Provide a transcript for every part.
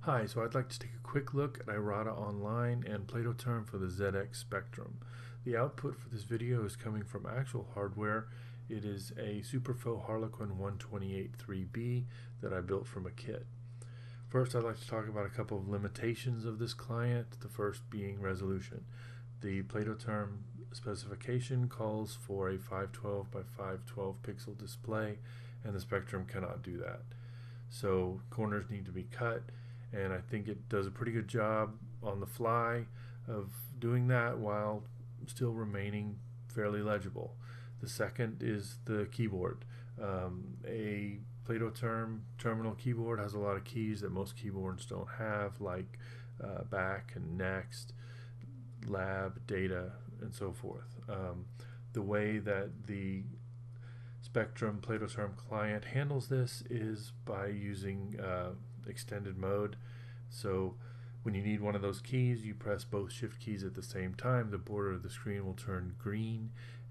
Hi, so I'd like to take a quick look at IRATA Online and PLATOTerm for the ZX Spectrum. The output for this video is coming from actual hardware. It is a Superfo Harlequin 128.3B that I built from a kit. First, I'd like to talk about a couple of limitations of this client, the first being resolution. The PLATOTerm specification calls for a 512 by 512 pixel display, and the Spectrum cannot do that. So corners need to be cut, and I think it does a pretty good job on the fly of doing that while still remaining fairly legible. The second is the keyboard. A PLATOTerm terminal keyboard has a lot of keys that most keyboards don't have, like back and next, lab, data, and so forth. The way that the Spectrum PLATOTerm client handles this is by using extended mode. So when you need one of those keys, you press both shift keys at the same time. The border of the screen will turn green,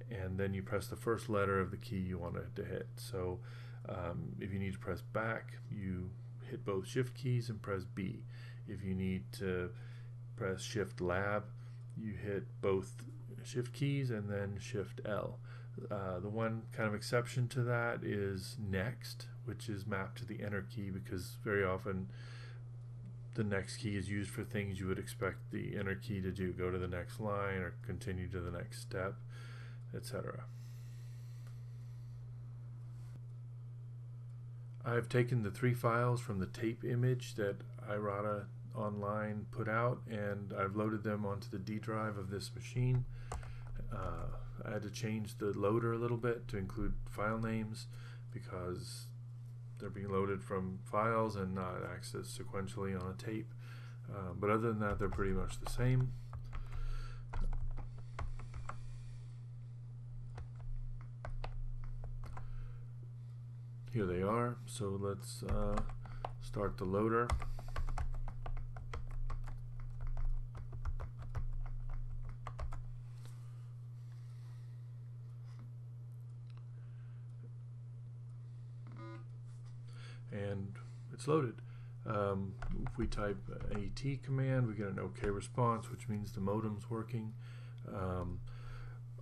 and then you press the first letter of the key you want it to hit. So if you need to press back, you hit both shift keys and press B. If you need to press shift lab, you hit both shift keys and then shift L. The one kind of exception to that is next, which is mapped to the enter key, because very often the next key is used for things you would expect the enter key to do, go to the next line or continue to the next step, etc. I've taken the 3 files from the tape image that IRATA Online put out, and I've loaded them onto the D drive of this machine. I had to change the loader a little bit to include file names because they're being loaded from files and not accessed sequentially on a tape. But other than that, they're pretty much the same. Here they are. So let's start the loader. And it's loaded. If we type AT command, we get an OK response, which means the modem's working.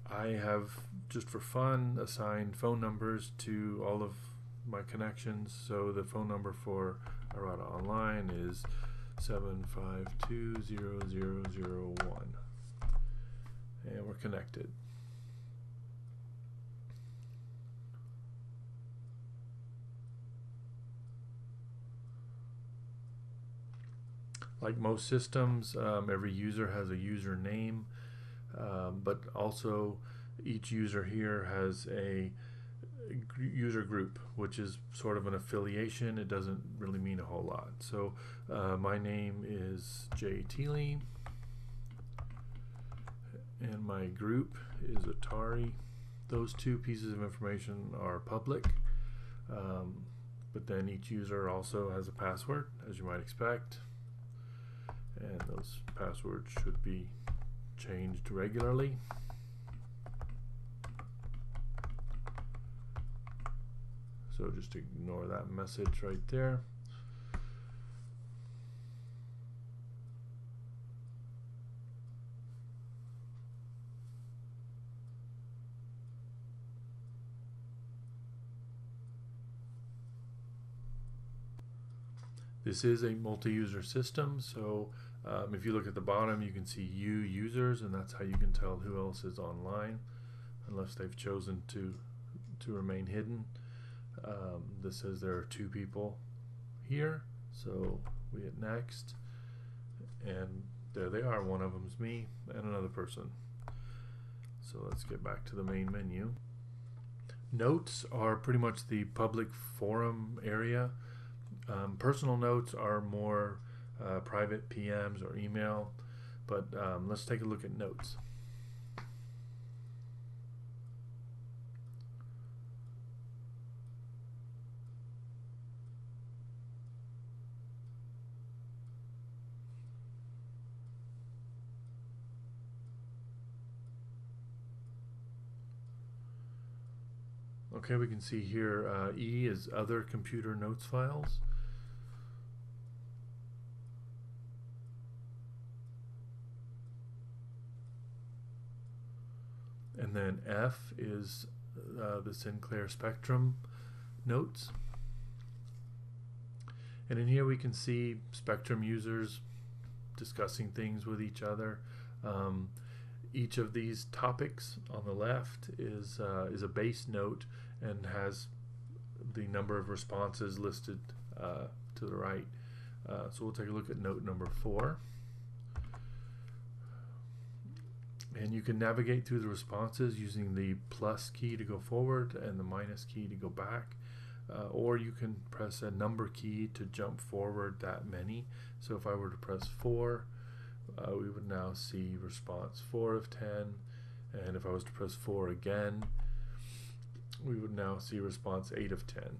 I have, just for fun, assigned phone numbers to all of my connections. So the phone number for IRATA Online is 7520001, and we're connected. Like most systems, every user has a username, but also each user here has a user group, which is sort of an affiliation. It doesn't really mean a whole lot. So my name is Jay Teely, and my group is Atari. Those 2 pieces of information are public, but then each user also has a password, as you might expect. And those passwords should be changed regularly. So just ignore that message right there. This is a multi-user system, so if you look at the bottom, you can see users, and that's how you can tell who else is online, unless they've chosen to remain hidden. This says there are 2 people here, so we hit next, and there they are. One of them is me and another person. So let's get back to the main menu. Notes are pretty much the public forum area. Personal notes are more private PMs or email, but let's take a look at notes. Okay, we can see here E is other computer notes files. And then F is the Sinclair Spectrum notes. And in here we can see Spectrum users discussing things with each other. Each of these topics on the left is a base note and has the number of responses listed to the right. So we'll take a look at note number 4. And you can navigate through the responses using the plus key to go forward and the minus key to go back. Or you can press a number key to jump forward that many. So if I were to press 4, we would now see response 4 of 10. And if I was to press 4 again, we would now see response 8 of 10.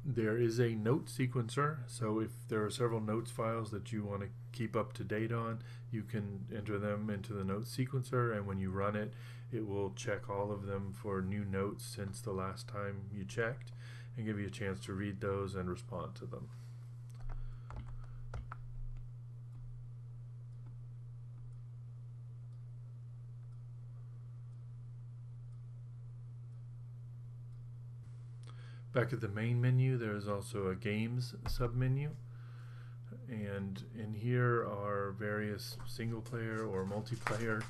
There is a note sequencer, so if there are several notes files that you want to keep up to date on, you can enter them into the note sequencer, and when you run it, it will check all of them for new notes since the last time you checked and give you a chance to read those and respond to them. Back at the main menu, there is also a games submenu, and in here are various single player or multiplayer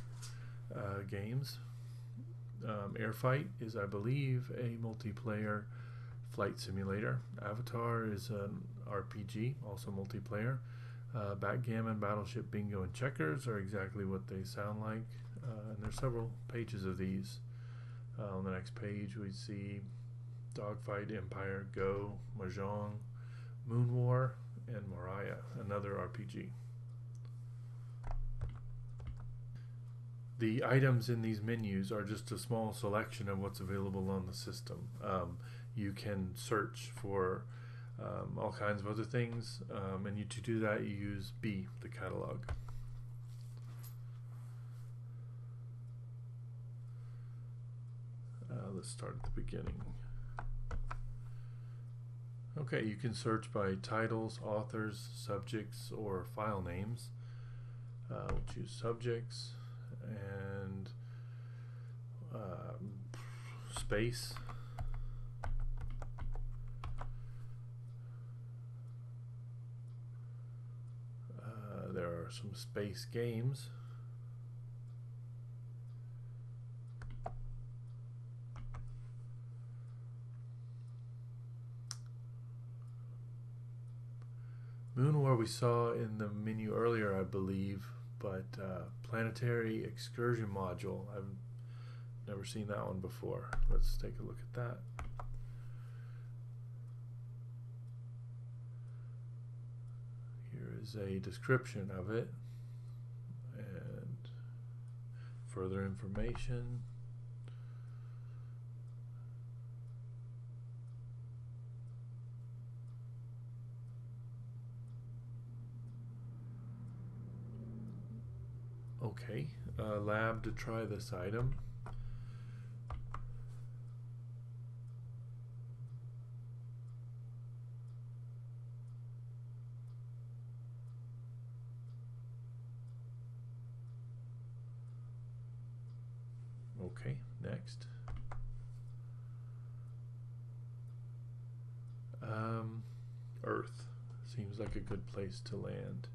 games. Airfight is, I believe, a multiplayer flight simulator. Avatar is an RPG, also multiplayer. Backgammon, Battleship, Bingo, and Checkers are exactly what they sound like, and there's several pages of these. On the next page we see Dogfight, Empire, Go, Mahjong, Moon War, and Mariah, another RPG. The items in these menus are just a small selection of what's available on the system. You can search for all kinds of other things, and to do that you use B, the catalog. Let's start at the beginning. Okay, you can search by titles, authors, subjects, or file names. We'll choose subjects and space. There are some space games. Moon War we saw in the menu earlier, I believe, but Planetary Excursion Module, I've never seen that one before. Let's take a look at that. Here is a description of it and further information. Okay, lab to try this item. Okay, next. Earth seems like a good place to land.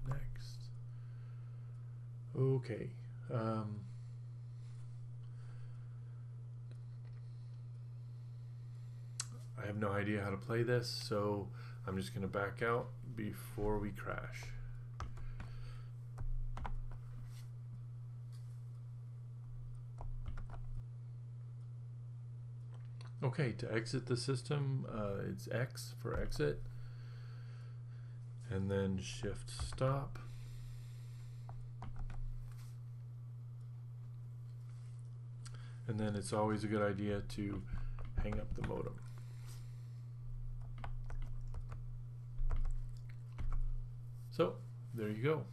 Next. Okay. I have no idea how to play this, so I'm just going to back out before we crash. Okay, to exit the system, it's X for exit, and then Shift Stop. And then it's always a good idea to hang up the modem. So, there you go.